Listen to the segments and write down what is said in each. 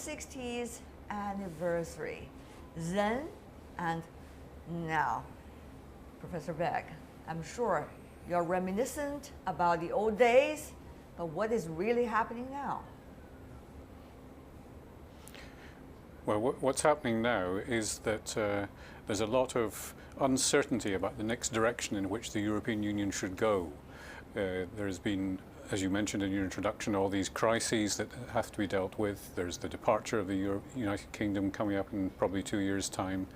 60th anniversary, then and now. Professor Begg, I'm sure you're reminiscent about the old days, but what is really happening now? Well, what's happening now is that there's a lot of uncertainty about the next direction in which the European Union should go. There's been, as you mentioned in your introduction, all these crises that have to be dealt with. There's the departure of the United Kingdom coming up in probably 2 years' time.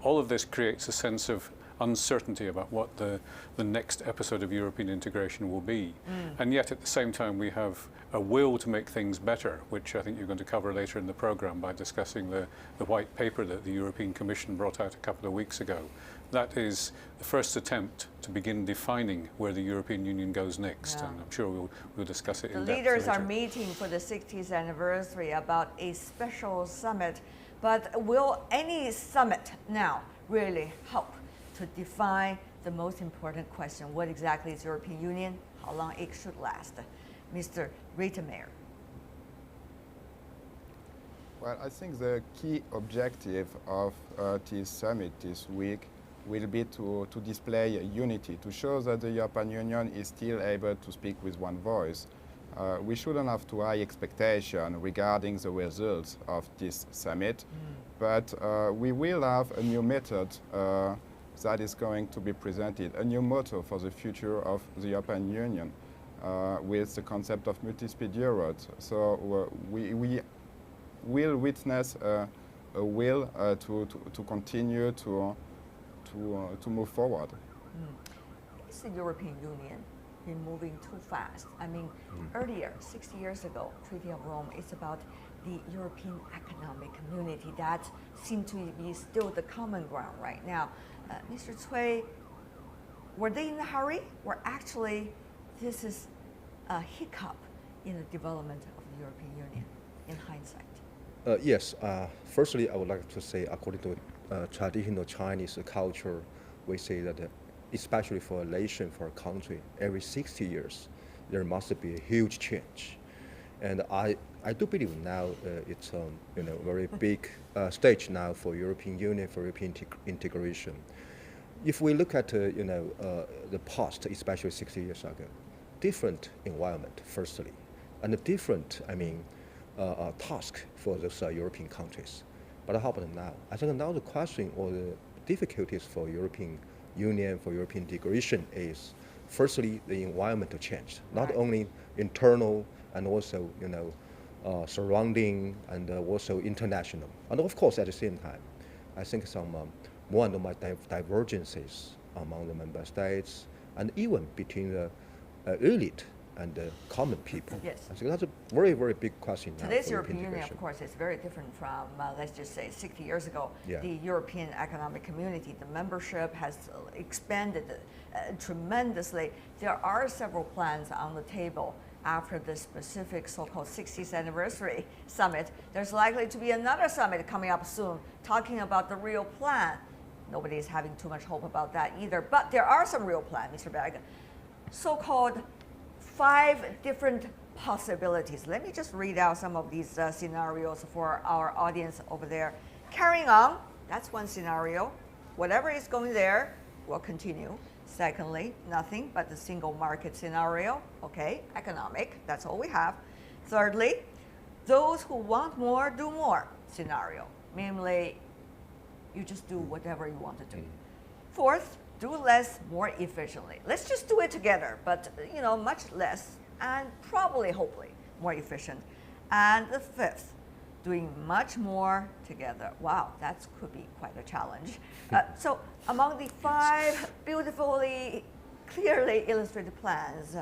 All of this creates a sense of uncertainty about what the next episode of European integration will be. And yet at the same time we have a will to make things better, which I think you're going to cover later in the programme by discussing the white paper that the European Commission brought out a couple of weeks ago. That is the first attempt to begin defining where the European Union goes next, and I'm sure we'll discuss it in depth later. The leaders are meeting for the 60th anniversary about a special summit, but will any summit now really help to define the most important question? What exactly is European Union? How long it should last? Mr. Rittelmeyer. Well, I think the key objective of this summit this week will be to display unity, to show that the European Union is still able to speak with one voice. We shouldn't have too high expectation regarding the results of this summit, but we will have a new method that is going to be presented, a new motto for the future of the European Union with the concept of multi-speed Europe. So we will witness a will to continue to move forward. Is the European Union been moving too fast? I mean, earlier, 60 years ago, Treaty of Rome is about the European Economic Community. That seemed to be still the common ground right now. Mr. Cui, were they in a hurry, or actually this is a hiccup in the development of the European Union in hindsight? Yes. Firstly, I would like to say, according to traditional Chinese culture, we say that especially for a nation, for a country, every 60 years, there must be a huge change. And I do believe now it's a very big stage now for European Union, for European integration. If we look at the past, especially 60 years ago, different environment, firstly, and a different, task for those European countries. But how about now? I think now the question or the difficulties for European Union, for European integration is, firstly, the environmental change, not only internal and also, surrounding and also international. And of course, at the same time, I think some more and more divergences among the member states and even between the elite and the common people. Yes. I think that's a very, very big question now. Today's European Union, of course, is very different from, let's just say, 60 years ago. Yeah. The European Economic Community, the membership has expanded tremendously. There are several plans on the table after the specific so-called 60th anniversary summit. There's likely to be another summit coming up soon talking about the real plan. Nobody is having too much hope about that either, but there are some real plans, Mr. Begg. So-called 5 different possibilities. Let me just read out some of these scenarios for our audience over there. Carrying on, that's one scenario. Whatever is going there will continue. Secondly, nothing but the single market scenario. Okay, economic, that's all we have. Thirdly, those who want more do more scenario. Namely, you just do whatever you want to do. Fourth, do less more efficiently. Let's just do it together, but much less and probably, hopefully, more efficient. And the fifth, doing much more together. Wow, that could be quite a challenge. So among the 5 beautifully, clearly illustrated plans,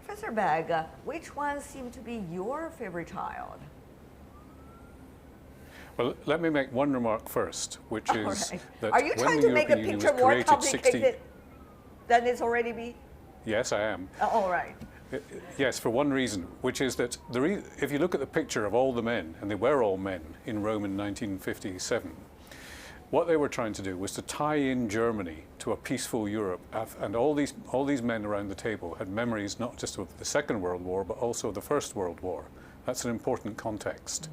Professor Begg, which ones seem to be your favorite child? Well, let me make one remark first, which is that are you trying to make a picture more complicated than it's already been? Yes, I am. All right. Yes, for one reason, which is that if you look at the picture of all the men, and they were all men in Rome in 1957, what they were trying to do was to tie in Germany to a peaceful Europe, and all these men around the table had memories not just of the Second World War, but also of the First World War. That's an important context.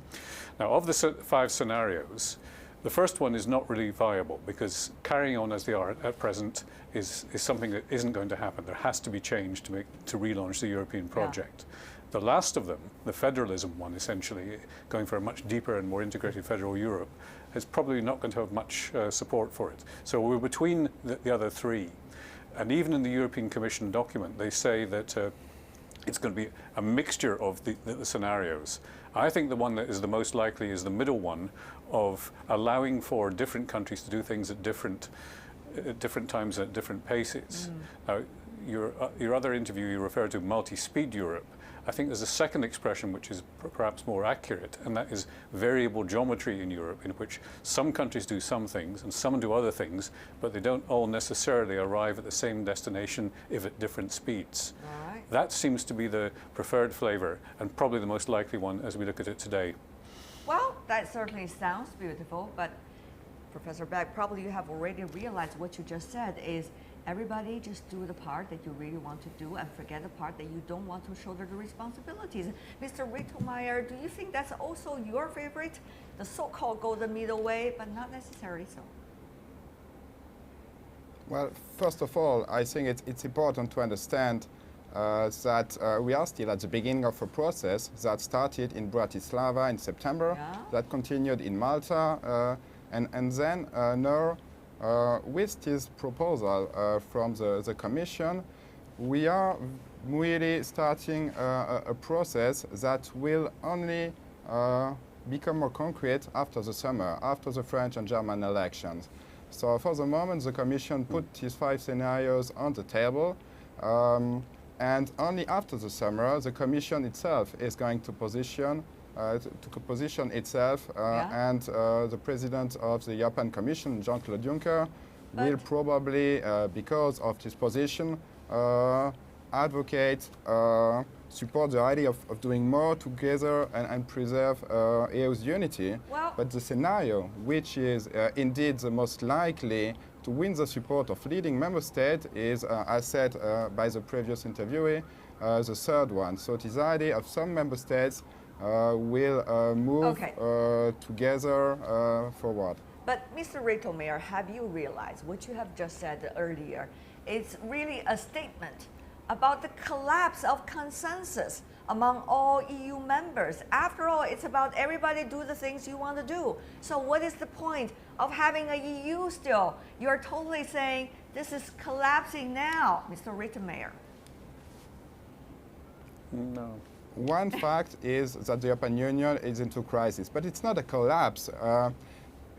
Now, of the 5 scenarios, the first one is not really viable because carrying on as they are at present is something that isn't going to happen. There has to be change to relaunch the European project. The last of them, the federalism one, essentially, going for a much deeper and more integrated federal Europe, is probably not going to have much support for it. So we're between the other 3. And even in the European Commission document, they say that it's going to be a mixture of the scenarios. I think the one that is the most likely is the middle one of allowing for different countries to do things at different times at different paces. Now, your other interview, you referred to multi-speed Europe. I think there's a second expression which is perhaps more accurate, and that is variable geometry in Europe, in which some countries do some things and some do other things, but they don't all necessarily arrive at the same destination if at different speeds. Right. That seems to be the preferred flavor and probably the most likely one as we look at it today. Well, that certainly sounds beautiful, but Professor Begg, probably you have already realized what you just said is everybody just do the part that you really want to do and forget the part that you don't want to shoulder the responsibilities. Mr. Rittelmeyer, do you think that's also your favorite? The so-called golden middle way, but not necessarily so. Well, first of all, I think it's important to understand that we are still at the beginning of a process that started in Bratislava in September, that continued in Malta, and then now with this proposal from the Commission, we are really starting a process that will only become more concrete after the summer, after the French and German elections. So for the moment, the Commission put these 5 scenarios on the table, and only after the summer, the Commission itself is going to position itself, and the President of the European Commission, Jean-Claude Juncker, will probably, because of this position, advocate, support the idea of doing more together and preserve EU's unity. Well, but the scenario, which is indeed the most likely to win the support of leading member states, is, as said by the previous interviewee, the third one. So this idea of some member states will move together forward. But Mr. Rittelmeyer, have you realized what you have just said earlier? It's really a statement about the collapse of consensus among all EU members. After all, it's about everybody do the things you want to do. So what is the point of having a EU still? You're totally saying this is collapsing now, Mr. Rittelmeyer. No. One fact is that the European Union is into crisis, but it's not a collapse.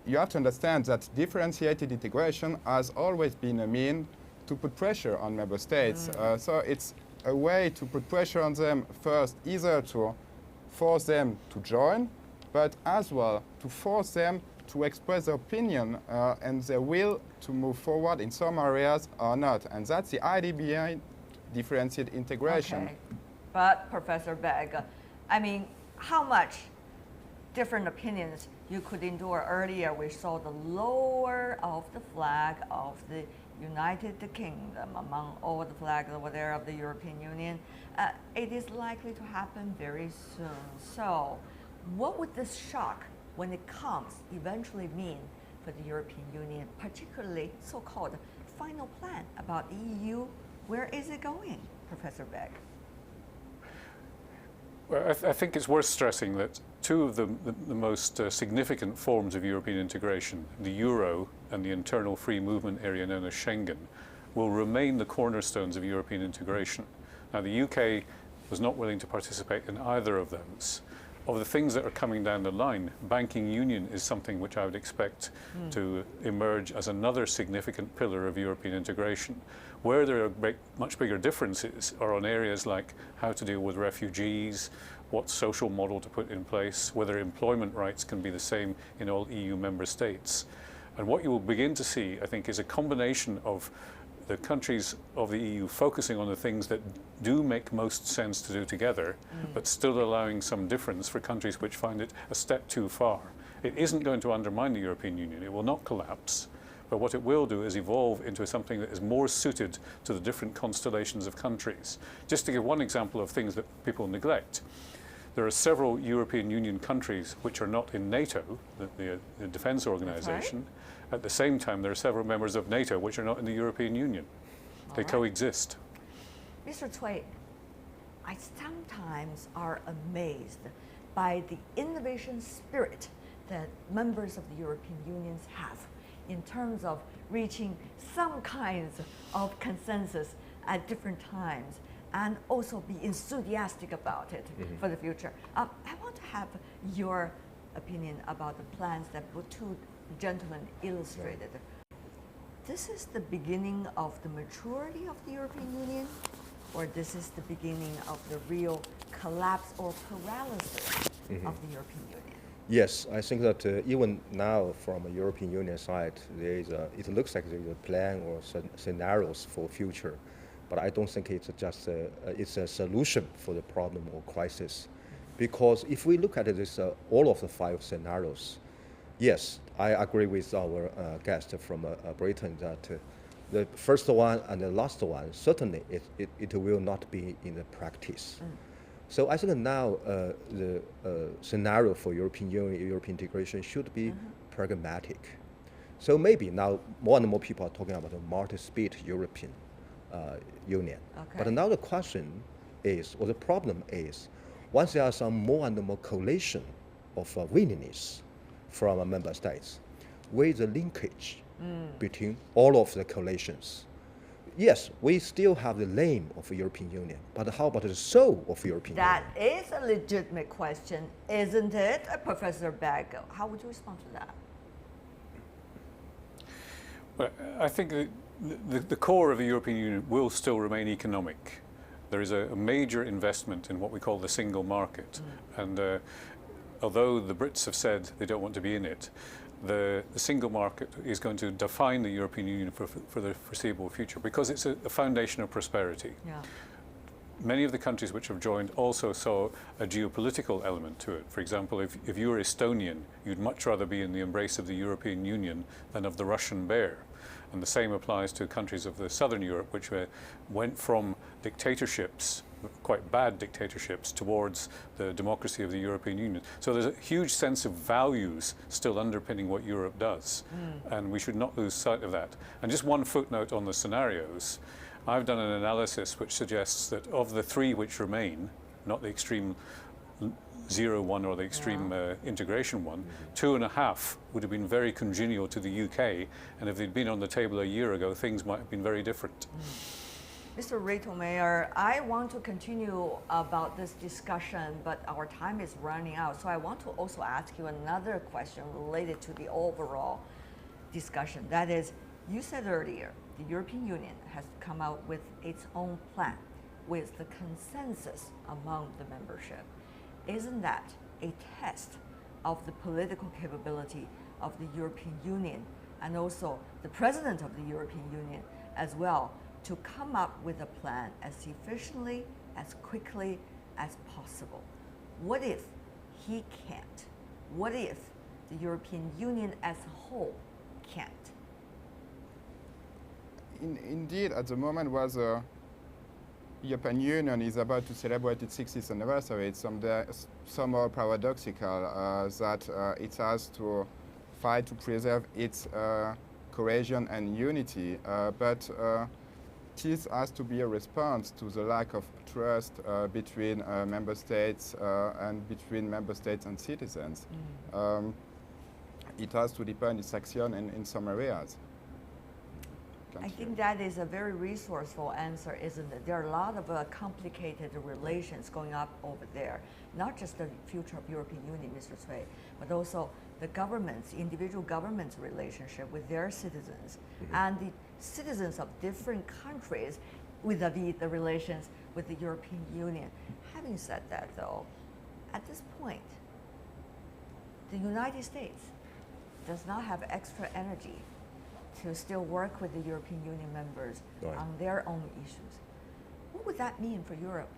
You have to understand that differentiated integration has always been a mean to put pressure on member states. So it's a way to put pressure on them first, either to force them to join, but as well to force them to express their opinion and their will to move forward in some areas or not. And that's the idea behind differentiated integration. Okay. But Professor Begg, I mean, how much different opinions you could endure earlier? We saw the lower of the flag of the United Kingdom among all the flags over there of the European Union. It is likely to happen very soon. So what would this shock, when it comes, eventually mean for the European Union, particularly so-called final plan about the EU? Where is it going, Professor Begg? Well, I think it's worth stressing that 2 of the most significant forms of European integration, the euro and the internal free movement area known as Schengen, will remain the cornerstones of European integration. Now, the UK was not willing to participate in either of those. Of the things that are coming down the line, banking union is something which I would expect to emerge as another significant pillar of European integration. Where there are much bigger differences are on areas like how to deal with refugees, what social model to put in place, whether employment rights can be the same in all EU member states. And what you will begin to see, I think, is a combination of the countries of the EU focusing on the things that do make most sense to do together, but still allowing some difference for countries which find it a step too far. It isn't going to undermine the European Union. It will not collapse. But what it will do is evolve into something that is more suited to the different constellations of countries. Just to give one example of things that people neglect, there are several European Union countries which are not in NATO, the defence organisation. At the same time, there are several members of NATO which are not in the European Union. They coexist. Mr. Cui, I sometimes are amazed by the innovation spirit that members of the European Union have in terms of reaching some kinds of consensus at different times and also be enthusiastic about it for the future. I want to have your opinion about the plans that the two gentlemen illustrated. This is the beginning of the maturity of the European Union, or this is the beginning of the real collapse or paralysis of the European Union? Yes, I think that even now from a European Union side, it looks like there is a plan or scenarios for future, but I don't think it's just it's a solution for the problem or crisis. Because if we look at this, all of the 5 scenarios, yes, I agree with our guest from Britain that the first one and the last one, certainly it will not be in the practice. So I think now the scenario for European Union, European integration should be pragmatic. So maybe now more and more people are talking about a multi-speed European Union. But now the question is, or the problem is, once there are some more and more coalition of willingness from member states, with the linkage between all of the coalitions. Yes, we still have the name of the European Union, but how about the soul of the European Union? That is a legitimate question, isn't it, Professor Begg? How would you respond to that? Well, I think the core of the European Union will still remain economic. There is a major investment in what we call the single market. And although the Brits have said they don't want to be in it, the single market is going to define the European Union for the foreseeable future because it's a foundation of prosperity. Yeah. Many of the countries which have joined also saw a geopolitical element to it. For example, if you were Estonian, you'd much rather be in the embrace of the European Union than of the Russian bear. And the same applies to countries of the Southern Europe, which went from dictatorships, quite bad dictatorships, towards the democracy of the European Union. So there's a huge sense of values still underpinning what Europe does, and we should not lose sight of that. And just one footnote on the scenarios. I've done an analysis which suggests that of the 3 which remain, not the extreme 0 one or the extreme integration one, 2.5 would have been very congenial to the UK, and if they'd been on the table a year ago, things might have been very different. Mr. Rittelmeyer, I want to continue about this discussion, but our time is running out. So I want to also ask you another question related to the overall discussion. That is, you said earlier, the European Union has come out with its own plan, with the consensus among the membership. Isn't that a test of the political capability of the European Union and also the President of the European Union as well to come up with a plan as efficiently, as quickly as possible? What if he can't? What if the European Union as a whole can't? Indeed, at the moment where the European Union is about to celebrate its 60th anniversary, it's somehow paradoxical that it has to fight to preserve its cohesion and unity, but this has to be a response to the lack of trust between member states and between member states and citizens. It has to depend its action in some areas. I think that is a very resourceful answer, isn't it? There are a lot of complicated relations going up over there, not just the future of European Union, Mr. Cui, but also the governments, individual governments' relationship with their citizens, and the citizens of different countries vis-a-vis the relations with the European Union. Having said that, though, at this point, the United States does not have extra energy to still work with the European Union members on their own issues. What would that mean for Europe?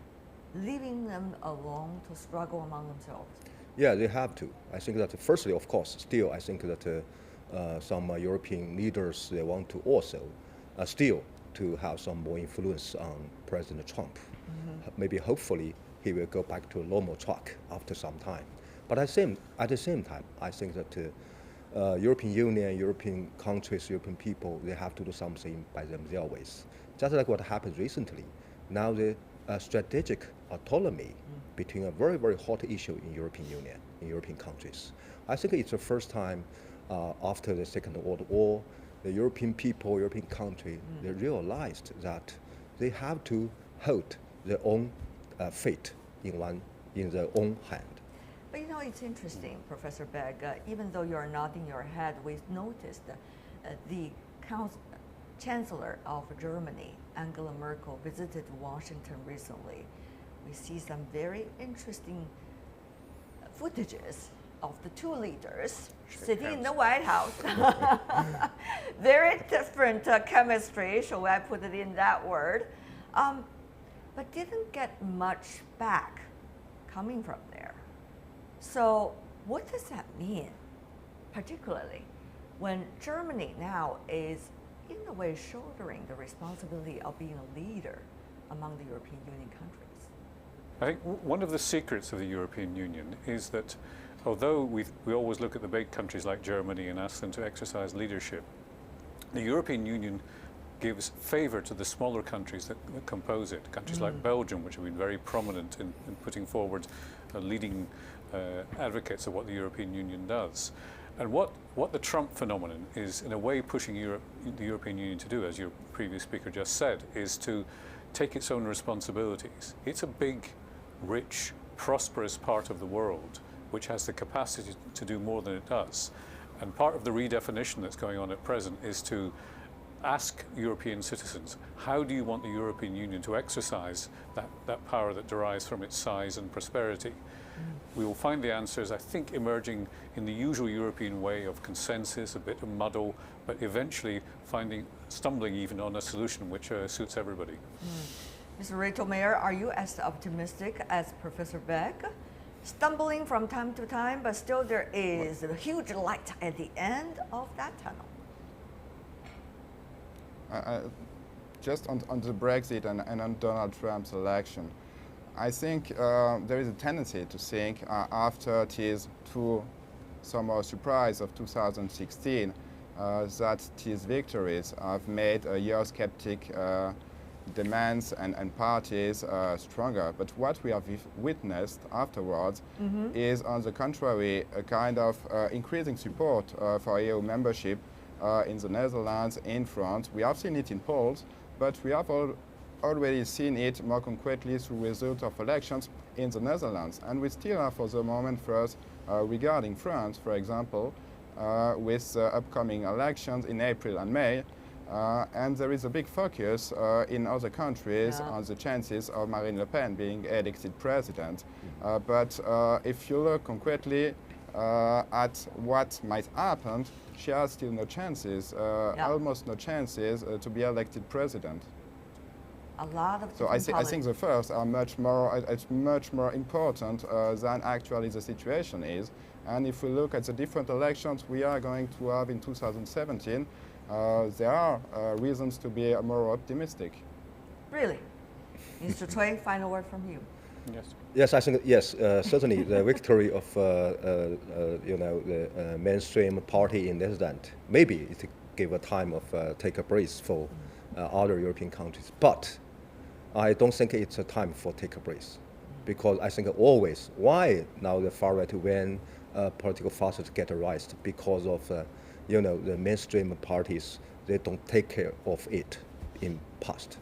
Leaving them alone to struggle among themselves? Yeah, they have to. I think that firstly, of course, still I think that some European leaders, they want to also still to have some more influence on President Trump. Maybe hopefully he will go back to a normal track after some time. But at the same time, I think that European Union, European countries, European people, they have to do something by themselves. Just like what happened recently. Now the strategic autonomy between a very, very hot issue in European Union, in European countries. I think it's the first time after the Second World War, the European people, European country, they realized that they have to hold their own fate in their own hand. But you know, it's interesting, Professor Begg, even though you're nodding your head, we've noticed the Chancellor of Germany, Angela Merkel, visited Washington recently. We see some very interesting footages of the two leaders sitting in the White House. Very different chemistry, shall I put it in that word, but didn't get much back coming from there. So what does that mean, particularly when Germany now is in a way shouldering the responsibility of being a leader among the European Union countries? I think one of the secrets of the European Union is that although we always look at the big countries like Germany and ask them to exercise leadership, the European Union gives favour to the smaller countries that compose it. Countries like Belgium, which have been very prominent in putting forward leading advocates of what the European Union does. And what the Trump phenomenon is, in a way, pushing the European Union to do, as your previous speaker just said, is to take its own responsibilities. It's a big, rich, prosperous part of the world which has the capacity to do more than it does. And part of the redefinition that's going on at present is to ask European citizens, how do you want the European Union to exercise that power that derives from its size and prosperity? We will find the answers, I think, emerging in the usual European way of consensus, a bit of muddle, but eventually stumbling even on a solution which suits everybody. Mr. Rittelmeyer, are you as optimistic as Professor Begg? Stumbling from time to time, but still there is a huge light at the end of that tunnel. Just on the Brexit and on Donald Trump's election, I think there is a tendency to think after his to somehow surprise of 2016 that his victories have made Eurosceptic demands and parties stronger. But what we have witnessed afterwards is, on the contrary, a kind of increasing support for EU membership in the Netherlands, in France. We have seen it in polls, but we have already seen it more concretely through results of elections in the Netherlands. And we still have for the moment first regarding France, for example, with upcoming elections in April and May. And there is a big focus in other countries on the chances of Marine Le Pen being elected president. But if you look concretely at what might happen, she has still no chances, almost no chances to be elected president. A lot of so I think the first are much more important than actually the situation is. And if we look at the different elections we are going to have in 2017, there are reasons to be more optimistic. Really? Mr. Cui, final word from you. Yes. Yes, I think certainly the victory of the mainstream party in Netherlands, maybe it gave a time of take a breath for other European countries. But I don't think it's a time for take a breath, because I think always why now the far right when political forces get arrested, because of the mainstream parties, they don't take care of it in past.